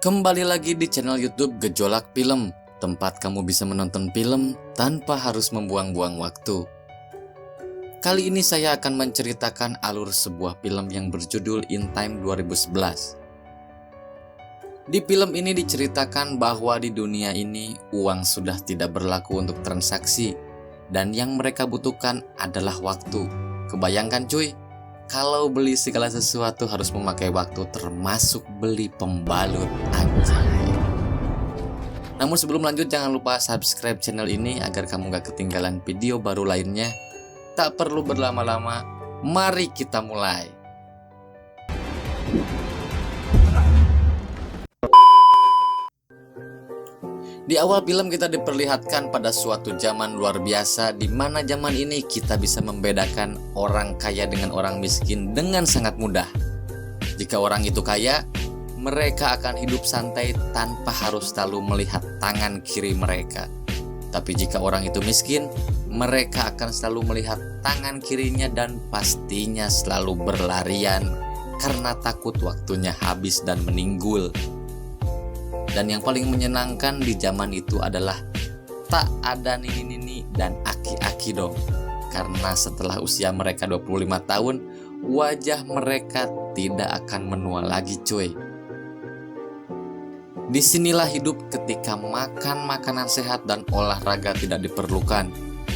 Kembali lagi di channel YouTube Gejolak Film, tempat kamu bisa menonton film tanpa harus membuang-buang waktu. Kali ini saya akan menceritakan alur sebuah film yang berjudul In Time 2011. Di film ini diceritakan bahwa di dunia ini uang sudah tidak berlaku untuk transaksi, dan yang mereka butuhkan adalah waktu. Kebayangkan cuy, kalau beli segala sesuatu harus memakai waktu, termasuk beli pembalut, anjay. Namun sebelum lanjut, jangan lupa subscribe channel ini agar kamu gak ketinggalan video baru lainnya. Tak perlu berlama-lama, mari kita mulai. Di awal film kita diperlihatkan pada suatu zaman luar biasa, di mana zaman ini kita bisa membedakan orang kaya dengan orang miskin dengan sangat mudah. Jika orang itu kaya, mereka akan hidup santai tanpa harus selalu melihat tangan kiri mereka. Tapi jika orang itu miskin, mereka akan selalu melihat tangan kirinya dan pastinya selalu berlarian karena takut waktunya habis dan meninggal. Dan yang paling menyenangkan di zaman itu adalah tak ada nini-nini dan aki-aki dong. Karena setelah usia mereka 25 tahun, wajah mereka tidak akan menua lagi cuy. Disinilah hidup ketika makan makanan sehat dan olahraga tidak diperlukan.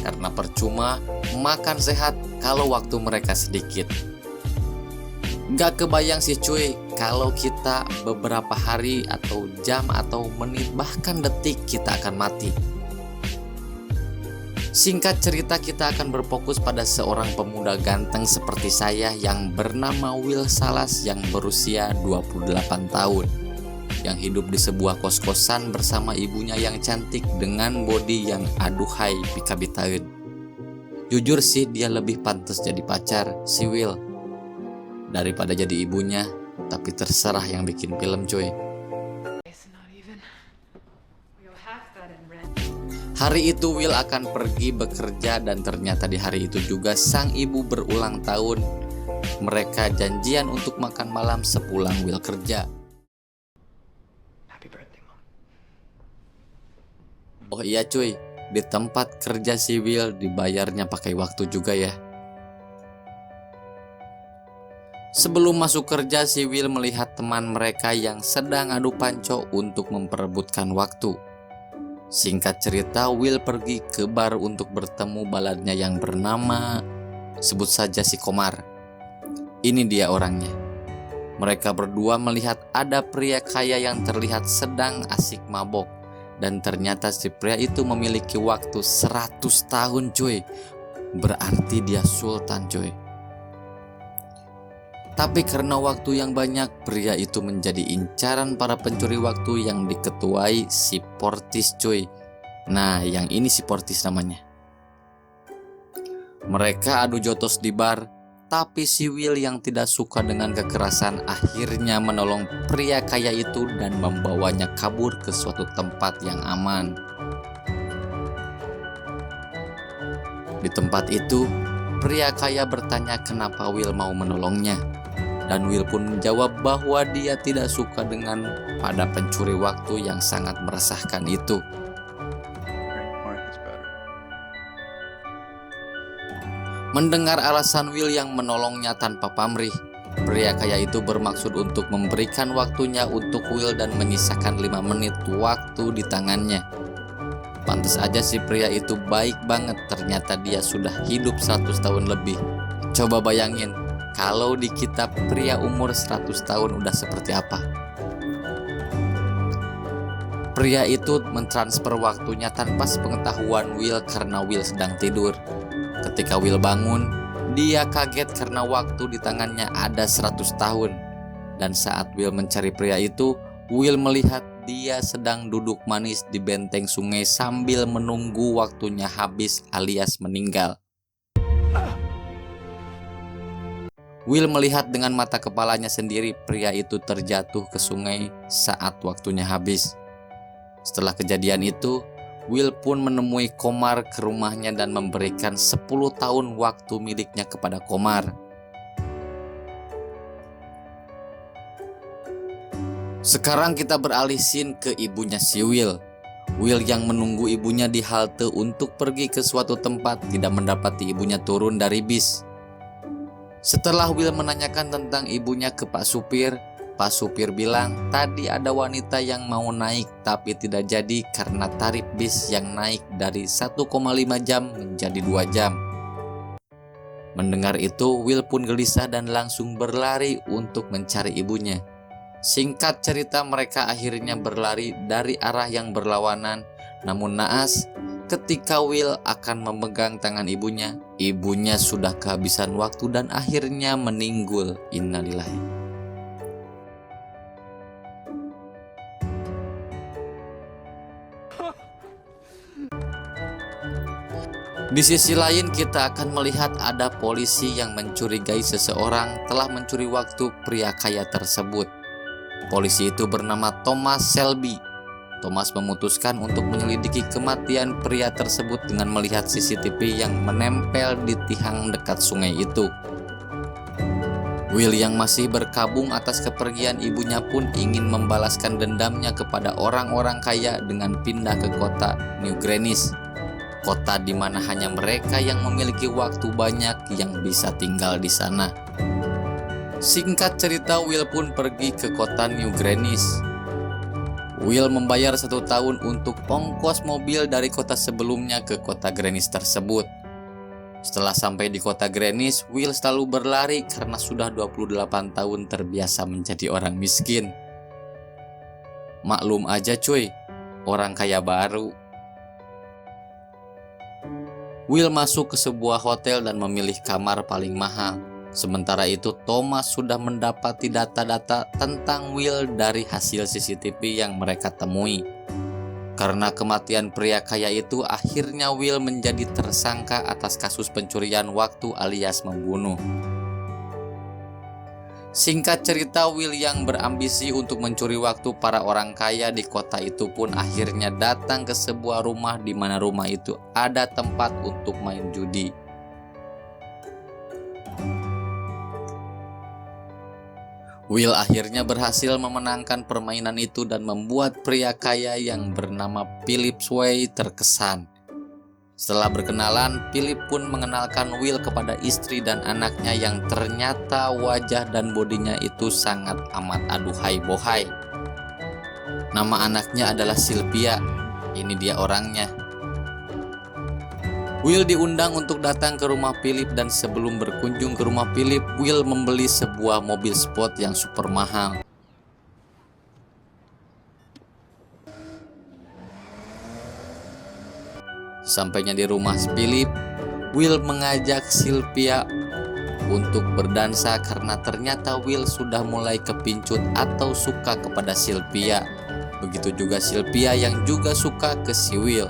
Karena percuma makan sehat kalau waktu mereka sedikit. Gak kebayang sih cuy, kalau kita beberapa hari atau jam atau menit bahkan detik kita akan mati. Singkat cerita, kita akan berfokus pada seorang pemuda ganteng seperti saya yang bernama Will Salas yang berusia 28 tahun. Yang hidup di sebuah kos-kosan bersama ibunya yang cantik dengan body yang aduhai pikabitain. Jujur sih dia lebih pantas jadi pacar si Will daripada jadi ibunya, tapi terserah yang bikin film cuy. Hari itu Will akan pergi bekerja dan ternyata di hari itu juga sang ibu berulang tahun. Mereka janjian untuk makan malam sepulang Will kerja. Happy birthday, Mom. Oh iya cuy, di tempat kerja si Will dibayarnya pakai waktu juga ya. Sebelum masuk kerja, si Will melihat teman mereka yang sedang adu panco untuk memperebutkan waktu. Singkat cerita, Will pergi ke bar untuk bertemu baladnya yang bernama, sebut saja si Komar. Ini dia orangnya. Mereka berdua melihat ada pria kaya yang terlihat sedang asik mabok. Dan ternyata si pria itu memiliki waktu 100 tahun cuy. Berarti dia sultan cuy. Tapi karena waktu yang banyak, pria itu menjadi incaran para pencuri waktu yang diketuai si Portis cuy. Nah, yang ini si Portis namanya. Mereka adu jotos di bar, tapi si Will yang tidak suka dengan kekerasan akhirnya menolong pria kaya itu dan membawanya kabur ke suatu tempat yang aman. Di tempat itu, pria kaya bertanya kenapa Will mau menolongnya. Dan Will pun menjawab bahwa dia tidak suka dengan pada pencuri waktu yang sangat meresahkan itu. Mendengar alasan Will yang menolongnya tanpa pamrih, pria kaya itu bermaksud untuk memberikan waktunya untuk Will dan menyisakan 5 menit waktu di tangannya. Pantas aja si pria itu baik banget, ternyata dia sudah hidup 100 tahun lebih. Coba bayangin, kalau di kita pria umur 100 tahun udah seperti apa. Pria itu mentransfer waktunya tanpa sepengetahuan Will karena Will sedang tidur. Ketika Will bangun, dia kaget karena waktu di tangannya ada 100 tahun. Dan saat Will mencari pria itu, Will melihat dia sedang duduk manis di benteng sungai sambil menunggu waktunya habis alias meninggal. Will melihat dengan mata kepalanya sendiri pria itu terjatuh ke sungai saat waktunya habis. Setelah kejadian itu, Will pun menemui Komar ke rumahnya dan memberikan 10 tahun waktu miliknya kepada Komar. Sekarang kita beralih scene ke ibunya si Will. Will yang menunggu ibunya di halte untuk pergi ke suatu tempat tidak mendapati ibunya turun dari bis. Setelah Will menanyakan tentang ibunya ke Pak Supir bilang tadi ada wanita yang mau naik tapi tidak jadi karena tarif bis yang naik dari 1,5 jam menjadi 2 jam. Mendengar itu, Will pun gelisah dan langsung berlari untuk mencari ibunya. Singkat cerita, mereka akhirnya berlari dari arah yang berlawanan. Namun naas, ketika Will akan memegang tangan ibunya sudah kehabisan waktu dan akhirnya meninggal. Innalillahi. Di sisi lain, kita akan melihat ada polisi yang mencurigai seseorang telah mencuri waktu pria kaya tersebut. Polisi itu bernama Thomas Shelby. Thomas memutuskan untuk menyelidiki kematian pria tersebut dengan melihat CCTV yang menempel di tiang dekat sungai itu. Will yang masih berkabung atas kepergian ibunya pun ingin membalaskan dendamnya kepada orang-orang kaya dengan pindah ke kota New Greenish. Kota di mana hanya mereka yang memiliki waktu banyak yang bisa tinggal di sana. Singkat cerita, Will pun pergi ke kota New Greenish. Will membayar 1 tahun untuk ongkos mobil dari kota sebelumnya ke kota Greenish tersebut. Setelah sampai di kota Greenish, Will selalu berlari karena sudah 28 tahun terbiasa menjadi orang miskin. Maklum aja cuy, orang kaya baru. Will masuk ke sebuah hotel dan memilih kamar paling mahal. Sementara itu, Thomas sudah mendapati data-data tentang Will dari hasil CCTV yang mereka temui. Karena kematian pria kaya itu, akhirnya Will menjadi tersangka atas kasus pencurian waktu alias membunuh. Singkat cerita, Will yang berambisi untuk mencuri waktu para orang kaya di kota itu pun akhirnya datang ke sebuah rumah di mana rumah itu ada tempat untuk main judi. Will akhirnya berhasil memenangkan permainan itu dan membuat pria kaya yang bernama Philip Sway terkesan. Setelah berkenalan, Philip pun mengenalkan Will kepada istri dan anaknya yang ternyata wajah dan bodinya itu sangat amat aduhai bohai. Nama anaknya adalah Sylvia. Ini dia orangnya. Will diundang untuk datang ke rumah Philip dan sebelum berkunjung ke rumah Philip, Will membeli sebuah mobil sport yang super mahal. Sampainya di rumah Philip, Will mengajak Sylvia untuk berdansa karena ternyata Will sudah mulai kepincut atau suka kepada Sylvia. Begitu juga Sylvia yang juga suka ke si Will.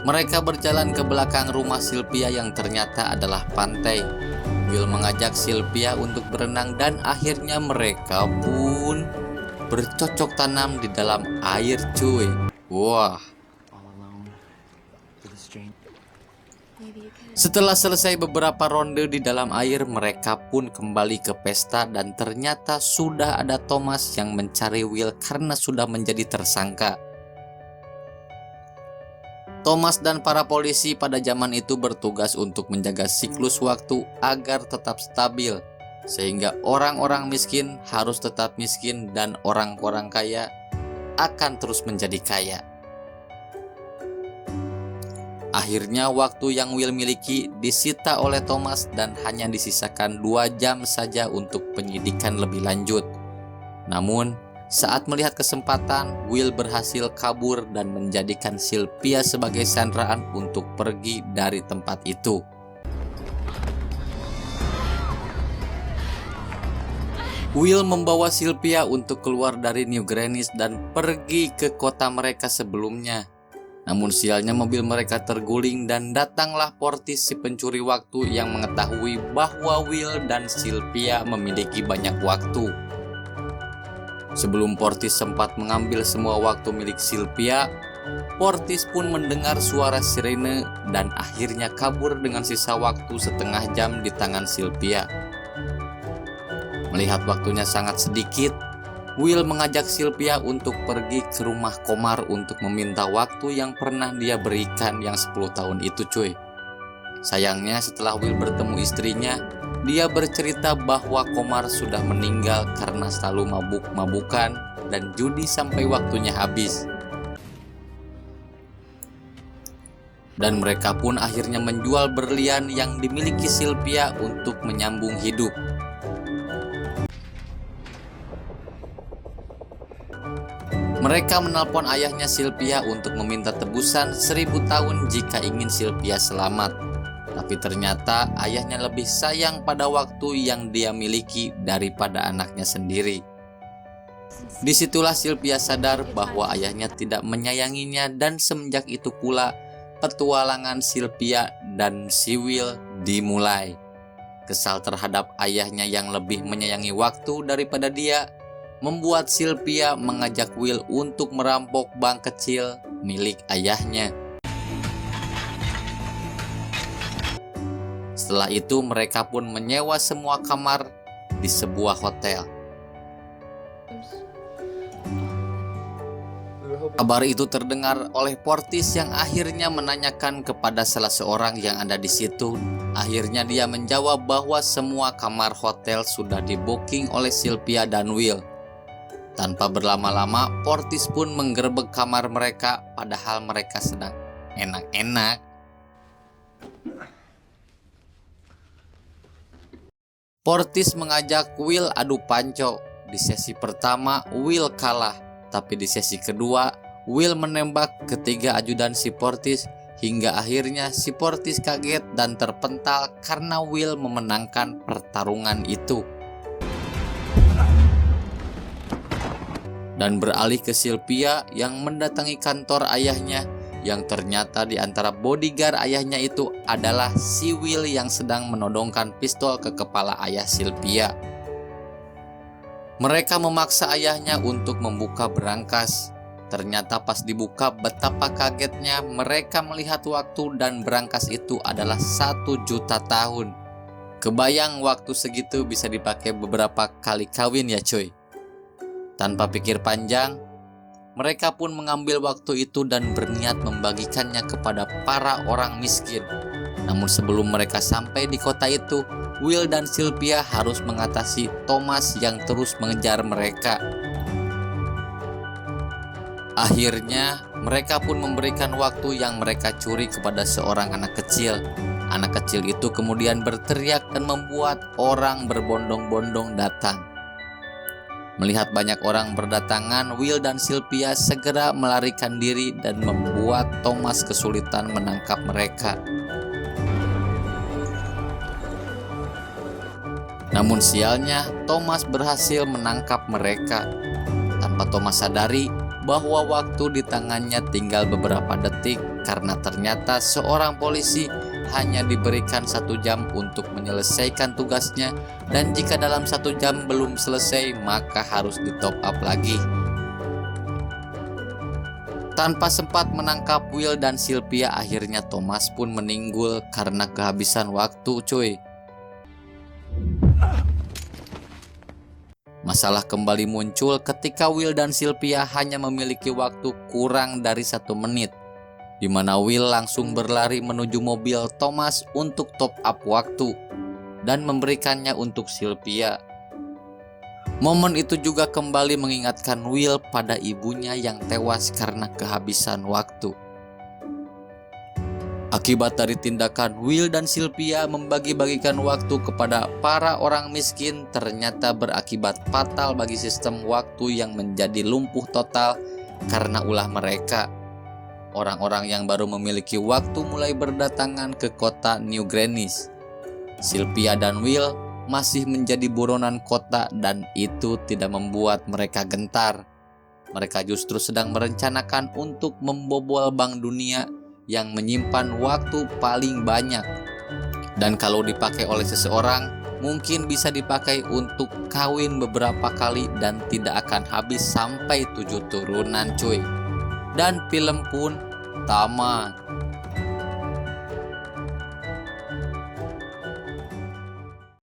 Mereka berjalan ke belakang rumah Sylvia yang ternyata adalah pantai. Will mengajak Sylvia untuk berenang dan akhirnya mereka pun bercocok tanam di dalam air cuy. Wah. Setelah selesai beberapa ronde di dalam air, mereka pun kembali ke pesta dan ternyata sudah ada Thomas yang mencari Will karena sudah menjadi tersangka. Thomas dan para polisi pada zaman itu bertugas untuk menjaga siklus waktu agar tetap stabil, sehingga orang-orang miskin harus tetap miskin dan orang-orang kaya akan terus menjadi kaya. Akhirnya waktu yang Will miliki disita oleh Thomas dan hanya disisakan 2 jam saja untuk penyidikan lebih lanjut. Namun, saat melihat kesempatan, Will berhasil kabur dan menjadikan Sylvia sebagai sandraan untuk pergi dari tempat itu. Will membawa Sylvia untuk keluar dari New Greenish dan pergi ke kota mereka sebelumnya. Namun sialnya mobil mereka terguling dan datanglah Portis si pencuri waktu yang mengetahui bahwa Will dan Sylvia memiliki banyak waktu. Sebelum Portis sempat mengambil semua waktu milik Sylvia, Portis pun mendengar suara sirene dan akhirnya kabur dengan sisa waktu setengah jam di tangan Sylvia. Melihat waktunya sangat sedikit, Will mengajak Sylvia untuk pergi ke rumah Komar untuk meminta waktu yang pernah dia berikan yang 10 tahun itu cuy. Sayangnya setelah Will bertemu istrinya, dia bercerita bahwa Komar sudah meninggal karena selalu mabuk-mabukan dan judi sampai waktunya habis. Dan mereka pun akhirnya menjual berlian yang dimiliki Sylvia untuk menyambung hidup. Mereka menelpon ayahnya Sylvia untuk meminta tebusan 1000 tahun jika ingin Sylvia selamat. Tapi ternyata ayahnya lebih sayang pada waktu yang dia miliki daripada anaknya sendiri. Disitulah Sylvia sadar bahwa ayahnya tidak menyayanginya, dan semenjak itu pula petualangan Sylvia dan si Will dimulai. Kesal terhadap ayahnya yang lebih menyayangi waktu daripada dia membuat Sylvia mengajak Will untuk merampok bank kecil milik ayahnya. Setelah itu mereka pun menyewa semua kamar di sebuah hotel. Kabar itu terdengar oleh Portis yang akhirnya menanyakan kepada salah seorang yang ada di situ. Akhirnya dia menjawab bahwa semua kamar hotel sudah di-booking oleh Sylvia dan Will. Tanpa berlama-lama, Portis pun menggerebek kamar mereka padahal mereka sedang enak-enak. Portis mengajak Will adu panco. Di sesi pertama, Will kalah. Tapi di sesi kedua, Will menembak ketiga ajudan si Portis hingga akhirnya si Portis kaget dan terpental karena Will memenangkan pertarungan itu. Dan beralih ke Sylvia yang mendatangi kantor ayahnya, yang ternyata di antara bodyguard ayahnya itu adalah si Will yang sedang menodongkan pistol ke kepala ayah Sylvia. Mereka memaksa ayahnya untuk membuka berangkas. Ternyata pas dibuka, betapa kagetnya mereka melihat waktu dan berangkas itu adalah 1 juta tahun. Kebayang waktu segitu bisa dipakai beberapa kali kawin ya cuy. Tanpa pikir panjang, mereka pun mengambil waktu itu dan berniat membagikannya kepada para orang miskin. Namun sebelum mereka sampai di kota itu, Will dan Sylvia harus mengatasi Thomas yang terus mengejar mereka. Akhirnya, mereka pun memberikan waktu yang mereka curi kepada seorang anak kecil. Anak kecil itu kemudian berteriak dan membuat orang berbondong-bondong datang. Melihat banyak orang berdatangan, Will dan Sylvia segera melarikan diri dan membuat Thomas kesulitan menangkap mereka. Namun sialnya, Thomas berhasil menangkap mereka. Tanpa Thomas sadari bahwa waktu di tangannya tinggal beberapa detik karena ternyata seorang polisi hanya diberikan 1 jam untuk menyelesaikan tugasnya, dan jika dalam 1 jam belum selesai maka harus di top up lagi. Tanpa sempat menangkap Will dan Sylvia, akhirnya Thomas pun meninggal karena kehabisan waktu cuy. Masalah kembali muncul ketika Will dan Sylvia hanya memiliki waktu kurang dari 1 menit, di mana Will langsung berlari menuju mobil Thomas untuk top up waktu dan memberikannya untuk Sylvia. Momen itu juga kembali mengingatkan Will pada ibunya yang tewas karena kehabisan waktu. Akibat dari tindakan Will dan Sylvia membagi-bagikan waktu kepada para orang miskin ternyata berakibat fatal bagi sistem waktu yang menjadi lumpuh total karena ulah mereka. Orang-orang yang baru memiliki waktu mulai berdatangan ke kota New Greenwich. Sylvia dan Will masih menjadi buronan kota dan itu tidak membuat mereka gentar. Mereka justru sedang merencanakan untuk membobol Bank Dunia yang menyimpan waktu paling banyak. Dan kalau dipakai oleh seseorang, mungkin bisa dipakai untuk kawin beberapa kali dan tidak akan habis sampai 7 turunan cuy. Dan film pun tamat.